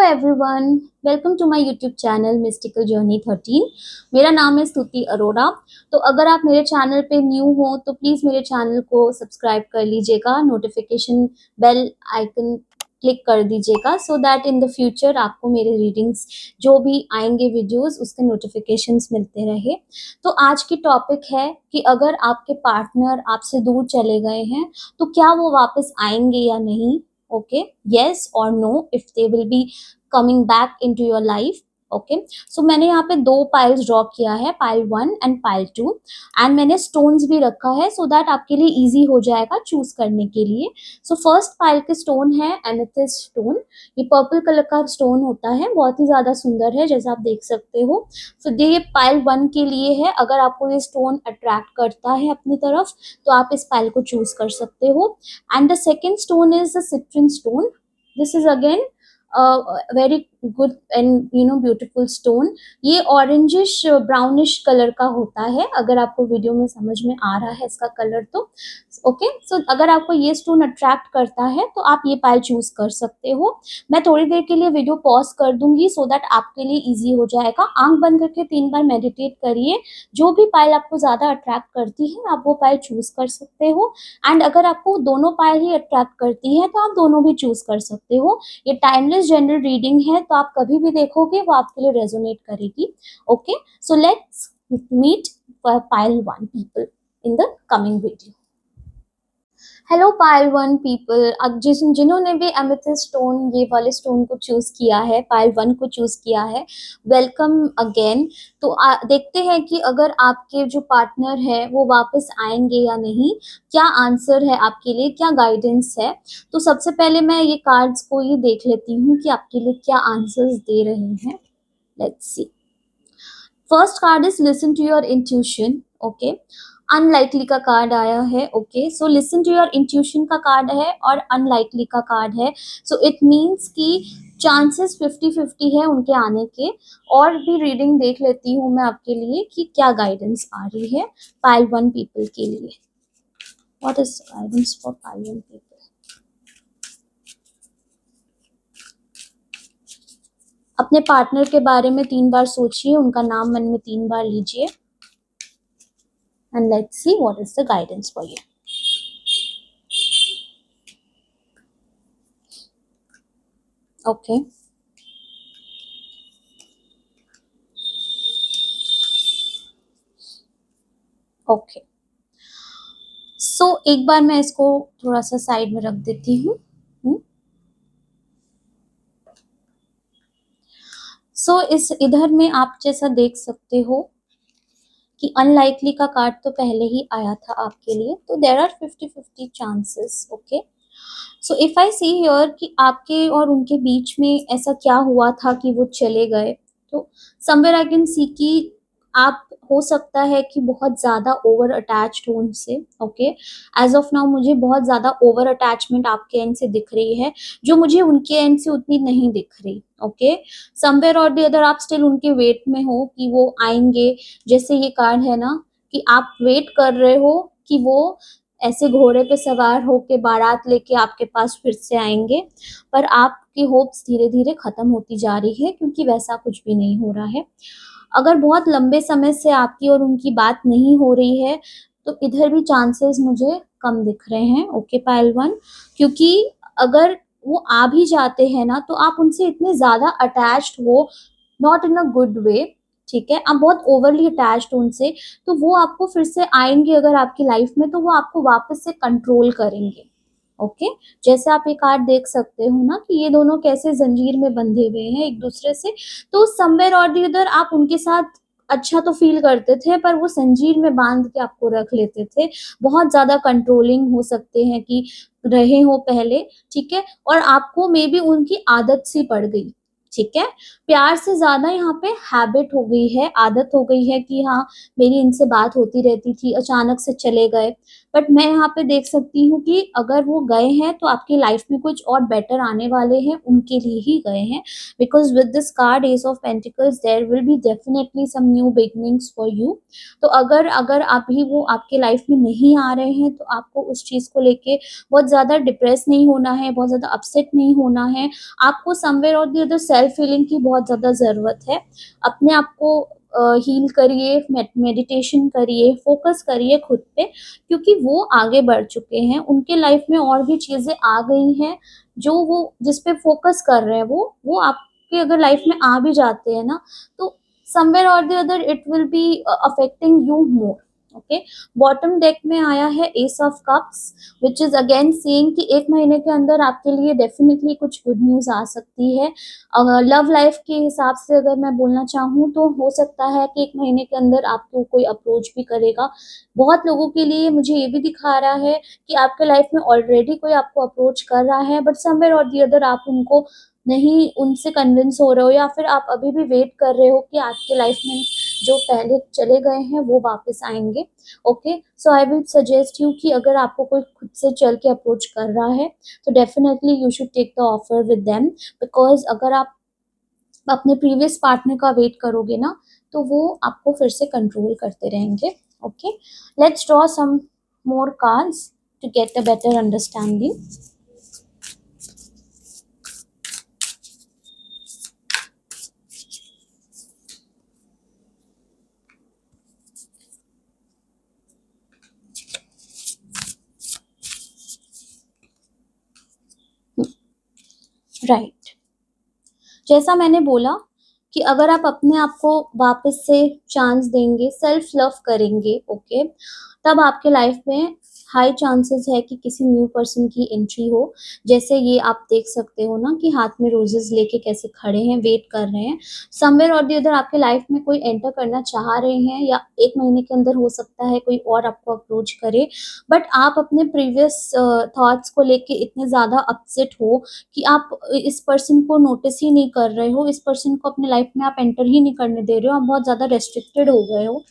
Everyone, welcome to my YouTube channel mystical journey 13। मेरा नाम है स्तुति अरोड़ा। तो अगर आप मेरे चैनल पे न्यू हो तो प्लीज़ मेरे चैनल को सब्सक्राइब कर लीजिएगा, नोटिफिकेशन बेल आइकन क्लिक कर दीजिएगा so that in the future आपको मेरे रीडिंग्स जो भी आएंगे वीडियोस उसके नोटिफिकेशंस मिलते रहे। तो आज की टॉपिक है कि अगर आपके पार्टनर आपसे दूर चले गए हैं तो क्या वो वापस आएंगे या नहीं। Okay, yes or no if they will be coming back into your life. Okay, so मैंने यहाँ पे दो पाइल्स ड्रॉ किया है, पाइल 1 एंड पाइल 2, एंड मैंने स्टोन्स भी रखा है सो दैट आपके लिए इजी हो जाएगा चूज करने के लिए। सो फर्स्ट पाइल के स्टोन है एमेथिस्ट स्टोन। ये पर्पल कलर का स्टोन होता है, बहुत ही ज्यादा सुंदर है जैसा आप देख सकते हो। सो ये पाइल 1 के लिए है। अगर आपको ये स्टोन अट्रैक्ट करता है अपनी तरफ तो आप इस पाइल को चूज कर सकते हो। And the second stone is the citrine stone. This is again very good and beautiful stone. ये ऑरेंजिश ब्राउनिश कलर का होता है, अगर आपको वीडियो में समझ में आ रहा है इसका कलर तो। ओके, सो अगर आपको ये स्टोन अट्रैक्ट करता है तो आप ये पाइल चूज कर सकते हो। मैं थोड़ी देर के लिए वीडियो पॉज कर दूंगी सो दैट आपके लिए इजी हो जाएगा। आंख बंद करके 3 बार मेडिटेट करिए। जो भी पाइल आपको ज्यादा अट्रैक्ट करती है आप वो पाइल चूज कर सकते हो। एंड अगर आपको दोनों पाइल ही अट्रैक्ट करती है तो आप दोनों भी चूज कर सकते हो। ये टाइमलेस जनरल रीडिंग है तो आप कभी भी देखोगे वो आपके लिए रेजोनेट करेगी। Okay, so let's meet pile 1 people in the coming video. Hello pile 1 people, अब जिन्होंने भी एमेथिस्ट स्टोन ये वाले स्टोन को चूज किया है, पाइल 1 को चूज किया है, वेलकम अगेन। तो देखते हैं कि अगर आपके जो पार्टनर है वो वापस आएंगे या नहीं, क्या आंसर है आपके लिए, क्या गाइडेंस है। तो सबसे पहले मैं ये कार्ड्स को ही देख लेती हूँ कि आपके लिए क्या आंसर्स दे रहे हैं। Let's see. First card is listen to your intuition. Okay, unlikely का कार्ड आया है। Okay, so listen to your intuition का कार्ड है और अनलाइकली का कार्ड है। सो इट मीन्स कि चांसेस 50-50 है उनके आने के। और भी रीडिंग देख लेती हूँ मैं आपके लिए कि क्या गाइडेंस आ रही है पाइल 1 पीपल के लिए। What is guidance for pile 1 people. अपने पार्टनर के बारे में 3 बार सोचिए, उनका नाम मन में 3 बार लीजिए and let's see what is the guidance for you. Okay, okay, so एक बार मैं इसको थोड़ा सा साइड में रख देती हूँ। सो इस इधर में आप जैसा देख सकते हो कि अनलाइकली का कार्ड तो पहले ही आया था आपके लिए, तो there are 50-50 chances. Okay, so if I see here कि आपके और उनके बीच में ऐसा क्या हुआ था कि वो चले गए, तो समवेयर आई कैन सी कि आप हो सकता है कि बहुत ज्यादा ओवर अटैच्ड हो उनसे। ओके, एज ऑफ नाउ मुझे बहुत ज्यादा ओवर अटैचमेंट आपके एंड से दिख रही है जो मुझे उनके एंड से उतनी नहीं दिख रही। ओके, समवेयर और दी अदर आप स्टिल उनके वेट में हो कि वो आएंगे। जैसे ये कार्ड है ना कि आप वेट कर रहे हो कि वो ऐसे घोड़े पे सवार होके बारात लेके आपके पास फिर से आएंगे, पर आपकी होप्स धीरे धीरे खत्म होती जा रही है क्योंकि वैसा कुछ भी नहीं हो रहा है। अगर बहुत लंबे समय से आपकी और उनकी बात नहीं हो रही है तो इधर भी चांसेस मुझे कम दिख रहे हैं। ओके पाइल 1, क्योंकि अगर वो आ भी जाते हैं ना तो आप उनसे इतने ज्यादा अटैच्ड हो, not in a good way. ठीक है, आप बहुत ओवरली अटैच्ड उनसे, तो वो आपको फिर से आएंगे अगर आपकी लाइफ में तो वो आपको वापस से कंट्रोल करेंगे। ओके, जैसे आप ये कार्ड देख सकते हो ना कि ये दोनों कैसे जंजीर में बंधे हुए हैं एक दूसरे से। तो समवेयर और दी अदर आप उनके साथ अच्छा तो फील करते थे पर वो जंजीर में बांध के आपको रख लेते थे। बहुत ज्यादा कंट्रोलिंग हो सकते हैं कि रहे हो पहले। ठीक है, और आपको मे बी उनकी आदत सी पड़ गई। ठीक है, प्यार से ज्यादा यहाँ पे हैबिट हो गई है, आदत हो गई है कि हाँ मेरी इनसे बात होती रहती थी, अचानक से चले गए। बट मैं यहाँ पे देख सकती हूँ कि अगर वो गए हैं तो आपकी लाइफ में कुछ और बेटर आने वाले हैं, उनके लिए ही गए हैं। Because with this card ace of pentacles there will be definitely some new beginnings for you. तो अगर अगर अभी वो आपके लाइफ में नहीं आ रहे हैं तो आपको उस चीज़ को लेके बहुत ज़्यादा डिप्रेस नहीं होना है, बहुत ज़्यादा अपसेट नहीं होना है। आपको समवेयर और द अदर सेल्फ हीलिंग की बहुत ज़्यादा ज़रूरत है। अपने आप को हील करिए, मेडिटेशन करिए, फोकस करिए खुद पे, क्योंकि वो आगे बढ़ चुके हैं, उनके लाइफ में और भी चीज़ें आ गई हैं जो वो जिस पे फोकस कर रहे हैं, वो आपके अगर लाइफ में आ भी जाते हैं ना, तो समवेयर और the other it will be affecting you more. Okay, bottom deck में आया है S of cups, which is again saying कि एक महीने के अंदर आपके लिए डेफिनेटली कुछ गुड न्यूज आ सकती है। अगर लव लाइफ के हिसाब से अगर मैं बोलना चाहूँ तो हो सकता है कि एक महीने के अंदर आपको कोई अप्रोच भी करेगा। बहुत लोगों के लिए मुझे ये भी दिखा रहा है कि आपके लाइफ में ऑलरेडी कोई आपको अप्रोच कर रहा है, बट समवेयर और दी अदर आप उनको नहीं उनसे कन्विंस हो रहे हो, या फिर आप अभी भी वेट कर रहे हो कि आपके लाइफ में जो पहले चले गए हैं वो वापस आएंगे। Okay, so I will suggest you कि अगर आपको कोई खुद से चल के अप्रोच कर रहा है तो definitely you should take the offer with them. Because अगर आप अपने प्रीवियस पार्टनर का वेट करोगे ना तो वो आपको फिर से कंट्रोल करते रहेंगे। Okay, let's draw some more cards to get a better understanding. Right, जैसा मैंने बोला कि अगर आप अपने आप को वापस से चांस देंगे, सेल्फ लव करेंगे, ओके, तब आपके लाइफ में हाई चांसेस है कि किसी न्यू पर्सन की एंट्री हो। जैसे ये आप देख सकते हो ना कि हाथ में रोजेस लेके कैसे खड़े हैं, वेट कर रहे हैं। समवेयर और दी अदर आपके लाइफ में कोई एंटर करना चाह रहे हैं, या एक महीने के अंदर हो सकता है कोई और आपको अप्रोच करे। बट आप अपने प्रीवियस थॉट्स को लेके इतने ज़्यादा अपसेट हो कि आप इस पर्सन को नोटिस ही नहीं कर रहे हो, इस पर्सन को अपने लाइफ में आप एंटर ही नहीं करने दे रहे हो, आप बहुत ज़्यादा रेस्ट्रिक्टेड हो गए हो।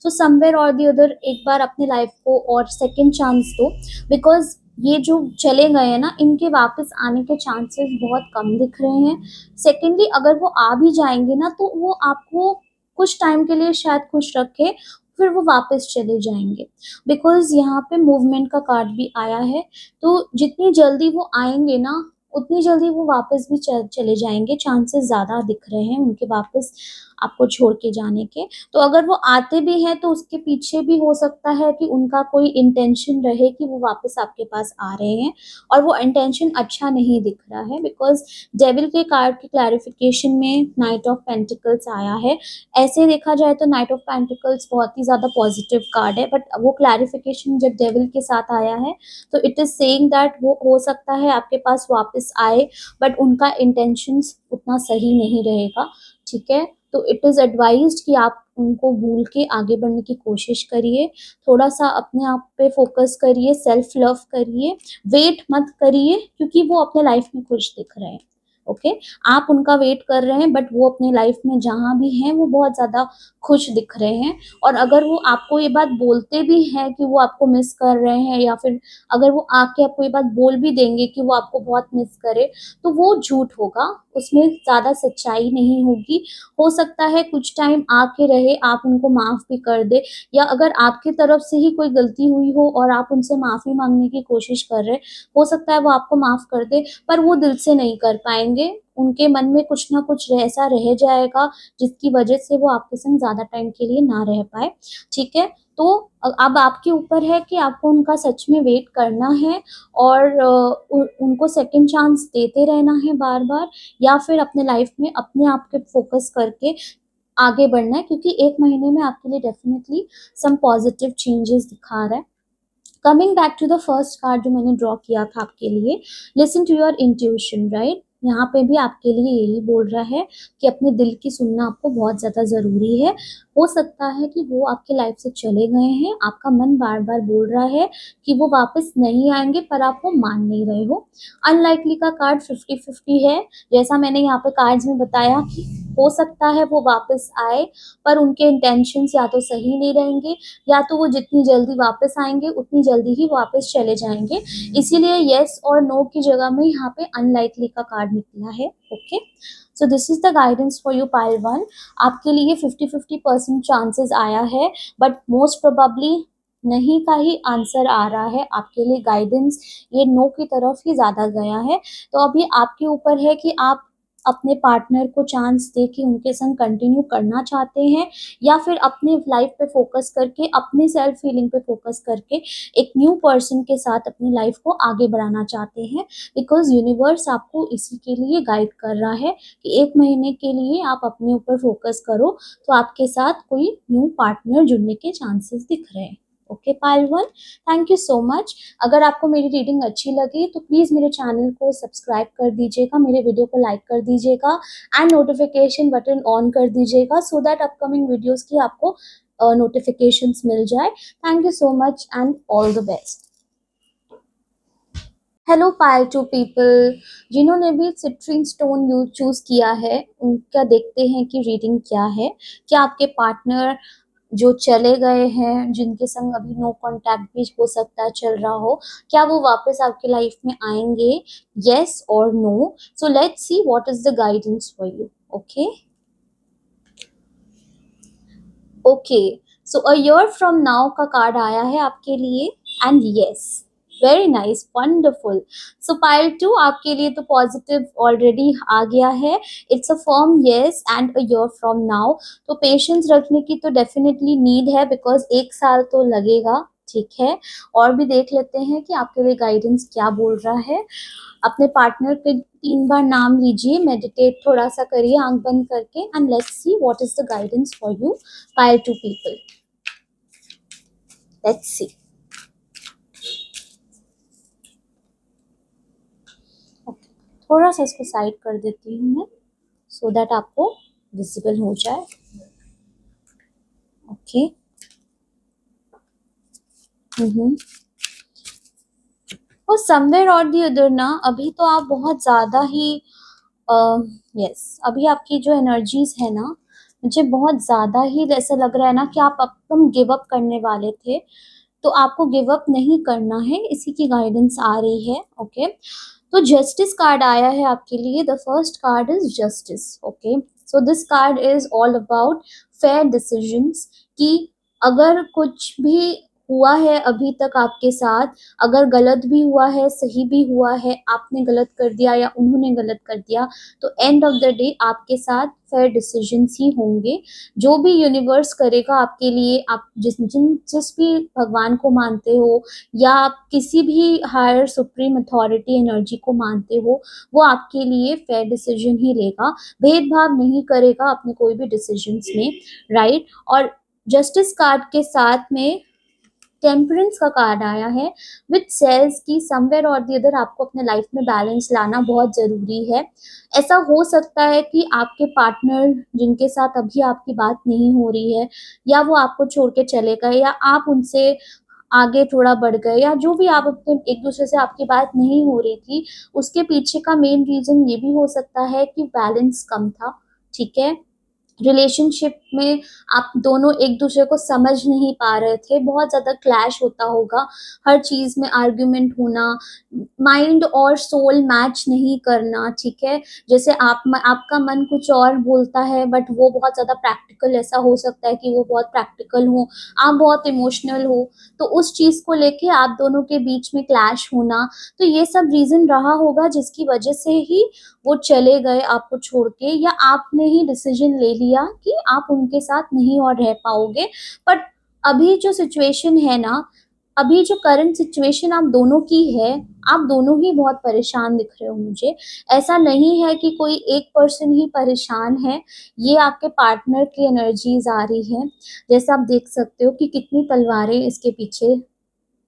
तो समवेयर और दी अदर एक बार अपने लाइफ को और सेकंड चांस दो। बिकॉज ये जो चले गए हैं ना, इनके वापस आने के चांसेस बहुत कम दिख रहे हैं। सेकेंडली, अगर वो आ भी जाएंगे ना तो वो आपको कुछ टाइम के लिए शायद खुश रखे, फिर वो वापस चले जाएंगे। बिकॉज यहाँ पे मूवमेंट का कार्ड भी आया है, तो जितनी जल्दी वो आएंगे ना उतनी जल्दी वो वापस भी चले जाएंगे। चांसेस ज़्यादा दिख रहे हैं उनके वापस आपको छोड़ के जाने के। तो अगर वो आते भी हैं तो उसके पीछे भी हो सकता है कि उनका कोई इंटेंशन रहे कि वो वापस आपके पास आ रहे हैं, और वो इंटेंशन अच्छा नहीं दिख रहा है। बिकॉज डेविल के कार्ड की क्लैरिफिकेशन में नाइट ऑफ पेंटिकल्स आया है। ऐसे देखा जाए तो नाइट ऑफ पेंटिकल्स बहुत ही ज़्यादा पॉजिटिव कार्ड है, बट वो क्लैरिफिकेशन जब डेविल के साथ आया है तो इट इज़ सेइंग दैट वो हो सकता है आपके पास वापस आए, बट उनका इंटेंशंस उतना सही नहीं रहेगा। ठीक है, तो इट इज़ एडवाइज्ड कि आप उनको भूल के आगे बढ़ने की कोशिश करिए। थोड़ा सा अपने आप पे फोकस करिए, सेल्फ लव करिए, वेट मत करिए, क्योंकि वो अपने लाइफ में खुश दिख रहे हैं। ओके, आप उनका वेट कर रहे हैं, बट वो अपने लाइफ में जहाँ भी हैं वो बहुत ज़्यादा खुश दिख रहे हैं। और अगर वो आपको ये बात बोलते भी हैं कि वो आपको मिस कर रहे हैं, या फिर अगर वो आके आपको ये बात बोल भी देंगे कि वो आपको बहुत मिस करे, तो वो झूठ होगा, उसमें ज़्यादा सच्चाई नहीं होगी। हो सकता है कुछ टाइम आके रहे, आप उनको माफ़ भी कर दे, या अगर आपकी तरफ से ही कोई गलती हुई हो और आप उनसे माफ़ी मांगने की कोशिश कर रहे, हो सकता है वो आपको माफ़ कर दे, पर वो दिल से नहीं कर पाएंगे। उनके मन में कुछ ना कुछ ऐसा रह जाएगा जिसकी वजह से वो आपके संग ज़्यादा टाइम के लिए ना रह पाए। ठीक है, तो अब आपके ऊपर है कि आपको उनका सच में वेट करना है, और उनको सेकंड चांस देते रहना है बार बार, या फिर अपने लाइफ में अपने आप पे फोकस करके आगे बढ़ना है, क्योंकि एक महीने में आपके लिए डेफिनेटली सम पॉजिटिव चेंजेस दिखा रहा है। Coming back to the first card जो मैंने ड्रॉ किया था आपके लिए, listen to your intuition, right. यहाँ पे भी आपके लिए यही बोल रहा है कि अपने दिल की सुनना आपको बहुत ज़्यादा ज़रूरी है। हो सकता है कि वो आपकी लाइफ से चले गए हैं, आपका मन बार बार बोल रहा है कि वो वापस नहीं आएंगे, पर आप वो मान नहीं रहे हो। अनलाइकली का कार्ड 50-50 है। जैसा मैंने यहाँ पे कार्ड्स में बताया कि हो सकता है वो वापस आए, पर उनके इंटेंशंस या तो सही नहीं रहेंगे, या तो वो जितनी जल्दी वापस आएंगे उतनी जल्दी ही वापस चले जाएंगे। इसीलिए येस और नो की जगह में यहाँ पे अनलाइकली का कार्ड निकला है। Okay, so this is the guidance for you pile 1। आपके लिए 50-50% चांसेस आया है, बट मोस्ट प्रोबेबली नहीं का ही आंसर आ रहा है आपके लिए। गाइडेंस ये नो की तरफ ही ज्यादा गया है। तो अभी आपके ऊपर है कि आप अपने पार्टनर को चांस दे के उनके संग कंटिन्यू करना चाहते हैं, या फिर अपने लाइफ पे फोकस करके, अपने सेल्फ फीलिंग पे फोकस करके एक न्यू पर्सन के साथ अपनी लाइफ को आगे बढ़ाना चाहते हैं। बिकॉज यूनिवर्स आपको इसी के लिए गाइड कर रहा है कि 1 महीने के लिए आप अपने ऊपर फोकस करो, तो आपके साथ कोई न्यू पार्टनर जुड़ने के चांसेस दिख रहे हैं। Okay pile 1, thank you so much. अगर आपको मेरी रीडिंग अच्छी लगी तो प्लीज़ मेरे चैनल को सब्सक्राइब कर दीजिएगा, मेरे वीडियो को लाइक कर दीजिएगा एंड नोटिफिकेशन बटन ऑन कर दीजिएगा, सो दैट अपकमिंग वीडियोस की आपको नोटिफिकेशंस मिल जाए। Thank you so much and all the best. Hello pile 2 people, जिन्होंने भी सिट्रीन स्टोन यूज चूज किया है उनका देखते हैं कि रीडिंग क्या है। क्या आपके पार्टनर जो चले गए हैं, जिनके संग अभी नो कांटेक्ट भी हो सकता है चल रहा हो, क्या वो वापस आपके लाइफ में आएंगे, येस और no? So let's see what is the guidance for you. Okay okay, so a year from now का कार्ड आया है आपके लिए and yes, very nice, wonderful. So pile 2 आपके लिए तो पॉजिटिव ऑलरेडी आ गया है। It's a firm yes and a year from now. तो पेशेंस रखने की तो डेफिनेटली नीड है, बिकॉज 1 साल तो लगेगा। ठीक है, और भी देख लेते हैं कि आपके लिए गाइडेंस क्या बोल रहा है। अपने पार्टनर के 3 बार नाम लीजिए, मेडिटेट थोड़ा सा करिए आंख बंद करके, and let's see what is the guidance for you pile 2 people. Let's see. Okay, थोड़ा सा इसको साइड कर देती हूँ मैं, सो दैट आपको विजिबल हो जाए। ओके, और समवेयर और दी अदर ना, अभी तो आप बहुत ज़्यादा ही यस अभी आपकी जो एनर्जीज है ना, मुझे बहुत ज़्यादा ही ऐसा लग रहा है ना कि आप एकदम गिव अप करने वाले थे। तो आपको गिव अप नहीं करना है, इसी की गाइडेंस आ रही है। ओके, तो जस्टिस कार्ड आया है आपके लिए। The first card is justice. Okay, so this card is all about fair decisions, कि अगर कुछ भी हुआ है अभी तक आपके साथ, अगर गलत भी हुआ है, सही भी हुआ है, आपने गलत कर दिया या उन्होंने गलत कर दिया, तो एंड ऑफ द डे आपके साथ फेयर डिसीजंस ही होंगे। जो भी यूनिवर्स करेगा आपके लिए, आप जिस भी भगवान को मानते हो, या आप किसी भी हायर सुप्रीम अथॉरिटी एनर्जी को मानते हो, वो आपके लिए फेयर डिसीजन ही लेगा, भेदभाव नहीं करेगा अपने कोई भी डिसीजंस में, राइट। और जस्टिस कार्ड के साथ में टेम्परेंस का कार्ड आया है, विच सेज कि समवेयर और दी अदर आपको अपने लाइफ में बैलेंस लाना बहुत ज़रूरी है। ऐसा हो सकता है कि आपके पार्टनर जिनके साथ अभी आपकी बात नहीं हो रही है, या वो आपको छोड़ के चले गए, या आप उनसे आगे थोड़ा बढ़ गए, या जो भी आप अपने एक दूसरे से आपकी बात नहीं हो रही थी, उसके पीछे का मेन रीज़न ये भी हो सकता है कि बैलेंस कम था। ठीक है, रिलेशनशिप में आप दोनों एक दूसरे को समझ नहीं पा रहे थे, बहुत ज़्यादा क्लैश होता होगा, हर चीज़ में आर्ग्यूमेंट होना, माइंड और सोल मैच नहीं करना। ठीक है, जैसे आपका मन कुछ और बोलता है, बट वो बहुत ज़्यादा प्रैक्टिकल, ऐसा हो सकता है कि वो बहुत प्रैक्टिकल हो, आप बहुत इमोशनल हो, तो उस चीज़ को लेके आप दोनों के बीच में क्लैश होना, तो ये सब रीज़न रहा होगा जिसकी वजह से ही वो चले गए आपको छोड़ के, या आपने ही डिसीजन ले लिया कि आप उनके साथ नहीं और रह पाओगे। बट अभी जो सिचुएशन है ना, अभी जो करंट सिचुएशन आप दोनों की है, आप दोनों ही बहुत परेशान दिख रहे हो मुझे। ऐसा नहीं है कि कोई एक पर्सन ही परेशान है, ये आपके पार्टनर की एनर्जीज आ रही है। जैसा आप देख सकते हो कि कितनी तलवारें इसके पीछे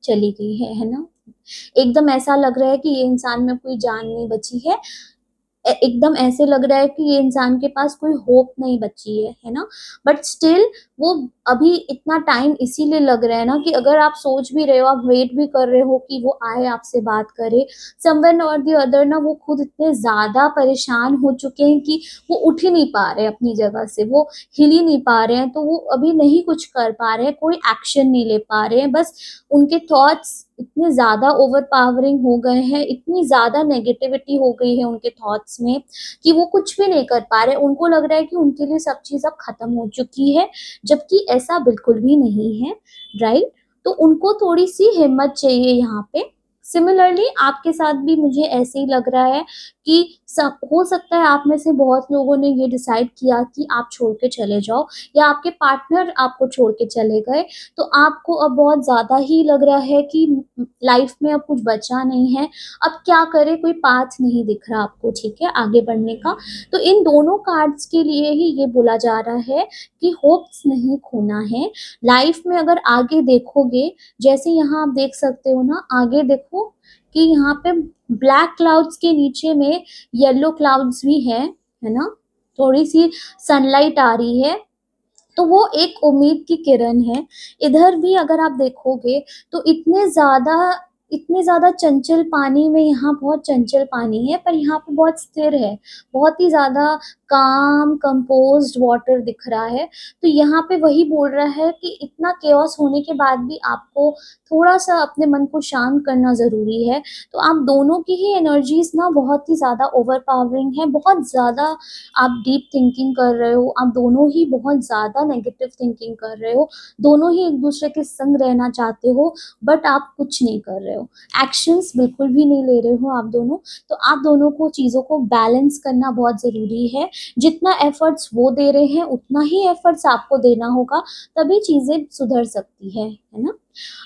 चली गई है ना। एकदम ऐसा लग रहा है कि ये इंसान में कोई जान नहीं बची है। एकदम ऐसे लग रहा है कि ये इंसान के पास कोई होप नहीं बची है ना। बट स्टिल वो अभी इतना टाइम इसीलिए लग रहा है ना कि अगर आप सोच भी रहे हो, आप वेट भी कर रहे हो कि वो आए आपसे बात करे, समवन और द अदर ना वो खुद इतने ज्यादा परेशान हो चुके हैं कि वो उठ ही नहीं पा रहे अपनी जगह से, वो हिल ही नहीं पा रहे हैं, तो वो अभी नहीं कुछ कर पा रहे हैं, कोई एक्शन नहीं ले पा रहे हैं। बस उनके थॉट्स इतने ज्यादा ओवर पावरिंग हो गए हैं, इतनी ज्यादा नेगेटिविटी हो गई है उनके थॉट्स में कि वो कुछ भी नहीं कर पा रहे। उनको लग रहा है कि उनके लिए सब चीज अब खत्म हो चुकी है, जबकि ऐसा बिल्कुल भी नहीं है। राइट। तो उनको थोड़ी सी हिम्मत चाहिए यहाँ पे। सिमिलरली आपके साथ भी मुझे ऐसे ही लग रहा है कि सब हो सकता है आप में से बहुत लोगों ने ये डिसाइड किया कि आप छोड़ के चले जाओ, या आपके पार्टनर आपको छोड़ के चले गए, तो आपको अब बहुत ज्यादा ही लग रहा है कि लाइफ में अब कुछ बचा नहीं है, अब क्या करे, कोई पाथ नहीं दिख रहा आपको, ठीक है, आगे बढ़ने का। तो इन दोनों कार्ड्स के लिए ही ये बोला जा रहा है कि होप्स नहीं खोना है लाइफ में। अगर आगे देखोगे, जैसे यहाँ आप देख सकते हो ना, आगे देखो कि यहाँ पे ब्लैक क्लाउड्स के नीचे में येलो क्लाउड्स भी है ना, थोड़ी सी सनलाइट आ रही है, तो वो एक उम्मीद की किरण है। इधर भी अगर आप देखोगे तो इतने ज्यादा चंचल पानी में, यहाँ बहुत चंचल पानी है पर यहाँ पे बहुत स्थिर है, बहुत ही ज्यादा काम कंपोज्ड वाटर दिख रहा है। तो यहाँ पे वही बोल रहा है कि इतना केओस होने के बाद भी आपको थोड़ा सा अपने मन को शांत करना जरूरी है। तो आप दोनों की ही एनर्जीज ना बहुत ही ज्यादा ओवर पावरिंग है, बहुत ज्यादा आप डीप थिंकिंग कर रहे हो, आप दोनों ही बहुत ज्यादा नेगेटिव थिंकिंग कर रहे हो, दोनों ही एक दूसरे के संग रहना चाहते हो, बट आप कुछ नहीं कर रहे हो, एक्शंस बिल्कुल भी नहीं ले रहे हो आप दोनों। तो आप दोनों को चीजों को बैलेंस करना बहुत जरूरी है। जितना एफर्ट्स वो दे रहे हैं उतना ही एफर्ट्स आपको देना होगा, तभी चीजें सुधर सकती है ना।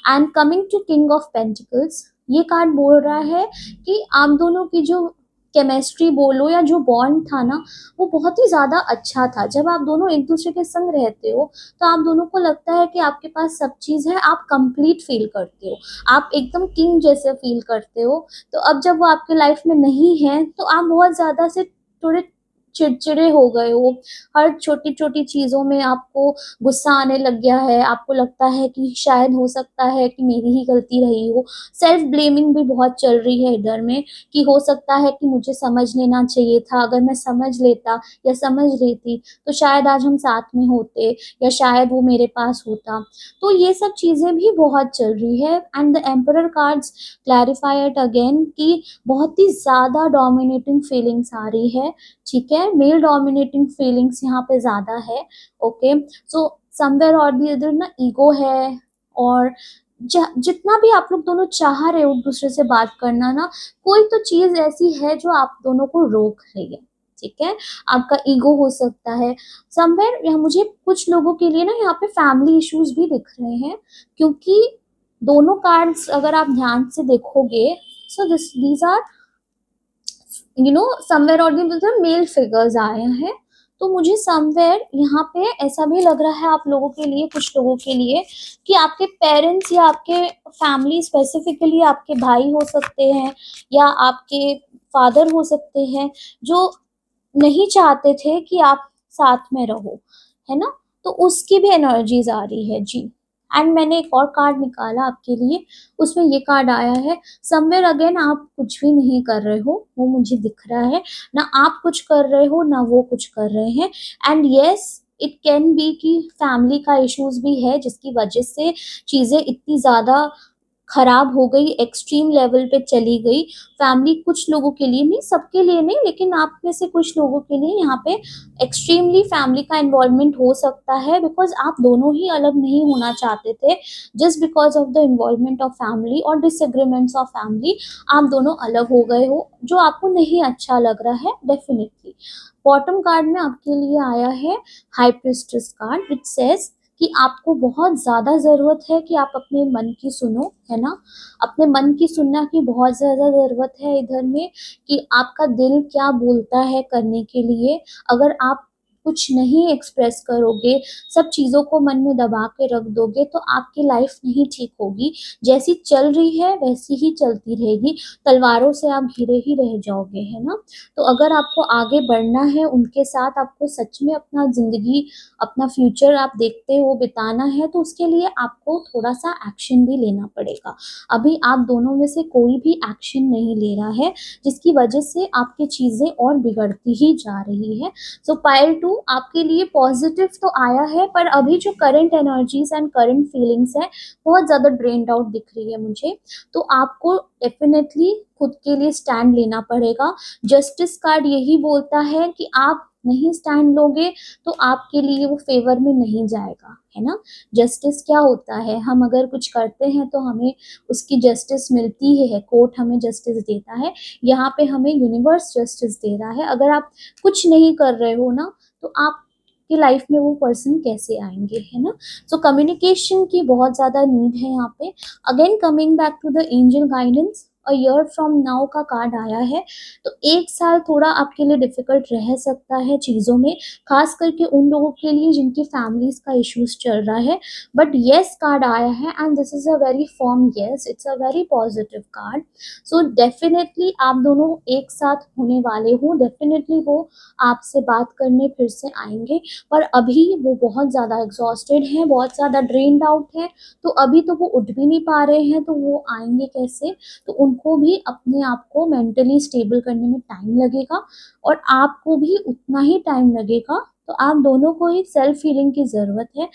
And coming to king of pentacles, ये कार्ड बोल रहा है कि आप दोनों की जो केमिस्ट्री बोलो या जो बॉन्ड था ना, वो बहुत ही ज्यादा अच्छा था। जब आप दोनों एक दूसरे के संग रहते हो तो आप दोनों को लगता है कि आपके पास सब चीज है, आप कंप्लीट फील करते हो, आप एकदम किंग जैसे फील करते हो। तो अब जब वो आपके लाइफ में नहीं है तो आप बहुत ज्यादा से थोड़े चिड़चिड़े हो गए हो, हर छोटी छोटी चीजों में आपको गुस्सा आने लग गया है, आपको लगता है कि शायद हो सकता है कि मेरी ही गलती रही हो। सेल्फ ब्लेमिंग भी बहुत चल रही है इधर में कि हो सकता है कि मुझे समझ लेना चाहिए था, अगर मैं समझ लेता या समझ लेती तो शायद आज हम साथ में होते, या शायद वो मेरे पास होता। तो ये सब चीजें भी बहुत चल रही है। And the emperor cards clarify it again कि बहुत ही ज्यादा डोमिनेटिंग फीलिंग्स आ रही है, ठीक है, मेल डोमिनेटिंग फीलिंग्स यहाँ पे ज्यादा है। ओके, सो समवेयर और दी अदर ना ईगो है, और जितना भी आप लोग दोनों चाह रहे हो एक दूसरे से बात करना ना, कोई तो चीज ऐसी है जो आप दोनों को रोक रही है, ठीक है। आपका ईगो हो सकता है समवेयर, या मुझे कुछ लोगों के लिए ना यहाँ पे फैमिली इश्यूज भी दिख रहे हैं, क्योंकि दोनों कार्ड्स अगर आप ध्यान से देखोगे, so this these are somewhere और मेल फिगर्स आए हैं। तो मुझे समवेयर यहाँ पे ऐसा भी लग रहा है आप लोगों के लिए, कुछ लोगों के लिए, कि आपके पेरेंट्स या आपके फैमिली, स्पेसिफिकली आपके भाई हो सकते हैं या आपके फादर हो सकते हैं, जो नहीं चाहते थे कि आप साथ में रहो, है ना। तो उसकी भी एनर्जीज आ रही है जी। एंड मैंने एक और कार्ड निकाला आपके लिए, उसमें ये कार्ड आया है, समवेयर अगेन आप कुछ भी नहीं कर रहे हो, वो मुझे दिख रहा है, ना आप कुछ कर रहे हो ना वो कुछ कर रहे हैं। And yes, it can be कि फैमिली का इश्यूज भी है जिसकी वजह से चीजें इतनी ज्यादा खराब हो गई, एक्सट्रीम लेवल पे चली गई। फैमिली कुछ लोगों के लिए नहीं, सबके लिए नहीं, लेकिन आप में से कुछ लोगों के लिए यहाँ पे एक्सट्रीमली फैमिली का इन्वॉल्वमेंट हो सकता है, बिकॉज आप दोनों ही अलग नहीं होना चाहते थे, just because of the involvement of family और डिसएग्रीमेंट्स ऑफ फैमिली आप दोनों अलग हो गए हो, जो आपको नहीं अच्छा लग रहा है डेफिनेटली। बॉटम कार्ड में आपके लिए आया है high priestess card, which says कि आपको बहुत ज्यादा जरूरत है कि आप अपने मन की सुनो, है ना। अपने मन की सुनना की बहुत ज्यादा जरूरत है इधर में, कि आपका दिल क्या बोलता है करने के लिए। अगर आप कुछ नहीं एक्सप्रेस करोगे, सब चीज़ों को मन में दबा के रख दोगे, तो आपकी लाइफ नहीं ठीक होगी। जैसी चल रही है वैसी ही चलती रहेगी, तलवारों से आप घिरे ही रह जाओगे, है ना? तो अगर आपको आगे बढ़ना है उनके साथ, आपको सच में अपना ज़िंदगी, अपना फ्यूचर आप देखते हो बिताना है, तो उसके लिए आपको थोड़ा-सा एक्शन भी लेना पड़ेगा। अभी आप दोनों में से कोई भी एक्शन नहीं ले रहा है, जिसकी वजह से आपकी चीज़ें और बिगड़ती ही जा रही है। सो पाइल 2 आपके लिए पॉजिटिव तो आया है, पर अभी जो current energies and current feelings हैं, बहुत ज़्यादा ड्रेन्ड आउट दिख रही है मुझे। तो आपको डेफ़िनेटली खुद के लिए स्टैंड लेना पड़ेगा। जस्टिस कार्ड यही बोलता है कि आप नहीं स्टैंड लोगे, तो आपके लिए वो फ़ेवर में नहीं जाएगा, है ना? जस्टिस क्या होता है? हम अगर कुछ करते हैं तो हमें उसकी जस्टिस मिलती ही है, कोर्ट हमें जस्टिस देता है। यहाँ पे हमें यूनिवर्स जस्टिस दे रहा है। अगर आप कुछ नहीं कर रहे हो ना, तो आपकी लाइफ में वो पर्सन कैसे आएँगे, है ना? सो कम्युनिकेशन की बहुत ज़्यादा नीड है यहाँ पे। Again coming back to the angel guidance, a year from now का कार्ड आया है। तो 1 साल थोड़ा आपके लिए डिफ़िकल्ट रह सकता है चीज़ों में, ख़ास करके उन लोगों के लिए जिनकी फैमिलीज़ का इश्यूज़ चल रहा है। बट येस कार्ड आया है and this is a very firm yes, it's a very positive card. So definitely आप दोनों एक साथ होने वाले हो, डेफ़िनेटली वो आपसे बात करने फिर से आएँगे, पर अभी वो बहुत ज़्यादा एग्ज़ॉस्टेड हैं, बहुत ज़्यादा ड्रेन्ड आउट हैं, तो अभी तो वो उठ भी नहीं पा रहे हैं, तो वो आएँगे कैसे? तो उनको भी अपने आप को मेंटली स्टेबल करने में टाइम लगेगा और आपको भी उतना ही टाइम लगेगा। तो आप दोनों को ही सेल्फ हीलिंग की ज़रूरत है।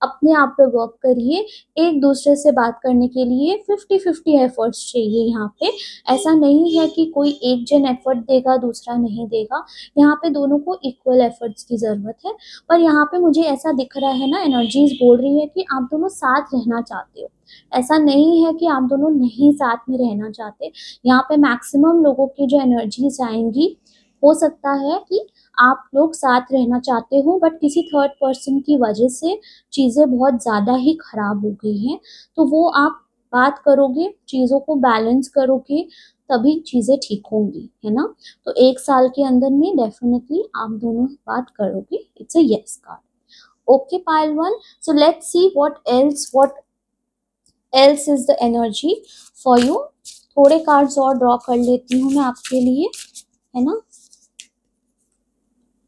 अपने आप पे वर्क करिए, एक-दूसरे से बात करने के लिए 50-50 एफर्ट्स चाहिए यहाँ पे। ऐसा नहीं है कि कोई एक जन एफर्ट देगा, दूसरा नहीं देगा। यहाँ पे दोनों को इक्वल एफर्ट्स की ज़रूरत है। पर यहाँ पे मुझे ऐसा दिख रहा है ना, एनर्जीज़ बोल रही है कि आप दोनों साथ रहना चाहते हो। ऐसा नहीं है कि आप दोनों नहीं साथ में रहना चाहते। यहाँ पे मैक्सिमम लोगों की जो एनर्जीज़ आएँगी, हो सकता है कि आप लोग साथ रहना चाहते हो, बट किसी थर्ड पर्सन की वजह से चीज़ें बहुत ज़्यादा ही खराब हो गई हैं। तो वो आप बात करोगे, चीज़ों को बैलेंस करोगे, तभी चीज़ें ठीक होंगी, है ना? तो 1 साल के अंदर में डेफ़िनिटली आप दोनों बात करोगे। It's a yes card. Okay pile 1, so let's see what else is the energy for you. थोड़े कार्ड्स और ड्रॉ कर लेती हूँ मैं आपके लिए, है ना?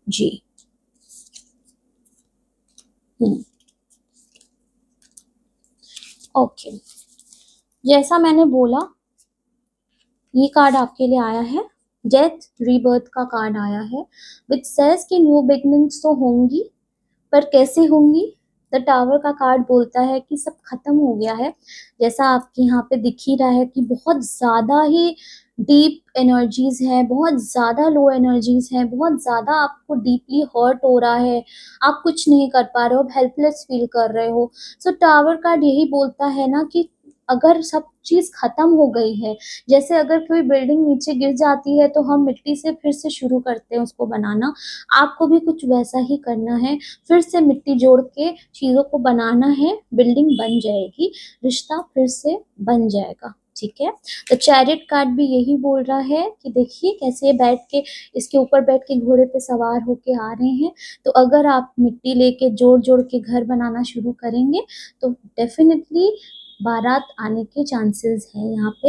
जी। हुँ, ओके। जैसा मैंने बोला, ये कार्ड आपके लिए आया है, डेथ रीबर्थ का कार्ड आया है, व्हिच सेज़ कि न्यू बिगिनिंग्स तो होंगी, पर कैसे होंगी? द टावर का कार्ड बोलता है कि सब खत्म हो गया है। जैसा आपके यहाँ पे दिख ही रहा है कि बहुत ज़्यादा ही डीप एनर्जीज़ हैं, बहुत ज़्यादा लो एनर्जीज़ हैं, बहुत ज़्यादा आपको डीपली हर्ट हो रहा है, आप कुछ नहीं कर पा रहे हो, आप हेल्पलेस फ़ील कर रहे हो। सो टावर कार्ड यही बोलता है ना कि अगर सब चीज़ खत्म हो गई है, जैसे अगर कोई बिल्डिंग नीचे गिर जाती है, तो हम मिट्टी से फिर से शुरू करते हैं उसको बनाना, आपको भी कुछ वैसा ही करना है। फिर से मिट्टी जोड़ के चीज़ों को बनाना है, बिल्डिंग बन जाएगी, रिश्ता फिर से बन जाएगा, ठीक है? तो चैरिट कार्ड भी यही बोल रहा है कि देखिए कैसे बैठ के, इसके ऊपर बैठ के घोड़े पे सवार होके आ रहे हैं। तो अगर आप मिट्टी लेके जोड़-जोड़ के घर बनाना शुरू करेंगे, तो डेफ़िनिटली बारात आने के चांसेस हैं यहाँ पे,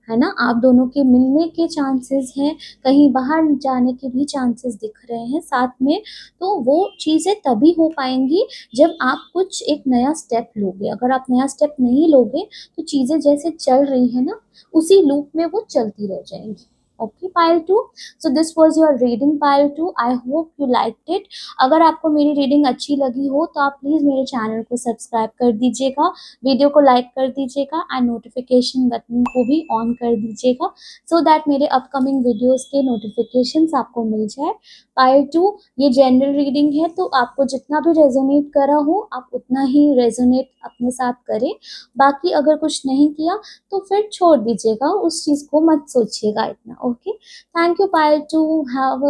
है ना? आप दोनों के मिलने के चांसेस हैं, कहीं बाहर जाने के भी चांसेस दिख रहे हैं साथ में। तो वो चीज़ें तभी हो पाएँगी जब आप कुछ एक नया स्टेप लोगे। अगर आप नया स्टेप नहीं लोगे, तो चीज़ें जैसे चल रही हैं ना, उसी लूप में वो चलती रह जाएँगी। Okay pile 2, so this was your reading pile 2, I hope you liked it. अगर आपको मेरी रीडिंग अच्छी लगी हो, तो आप प्लीज़ मेरे चैनल को सब्सक्राइब कर दीजिएगा, वीडियो को लाइक कर दीजिएगा एंड नोटिफ़िकेशन बटन को भी ऑन कर दीजिएगा, सो दैट मेरे अपकमिंग वीडियोज़ के नोटिफ़िकेशंस आपको मिल जाए। पार्ट 2 ये जनरल रीडिंग है, तो आपको जितना भी रेज़ोनेट करा हो, आप उतना ही रेज़ोनेट अपने साथ करें। बाकी अगर कुछ नहीं किया, तो फिर छोड़ दीजिएगा, उस चीज़ को मत सोचिएगा इतना, okay? Thank you part 2, have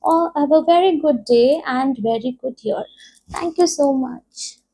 a very good day and very good year. Thank you so much.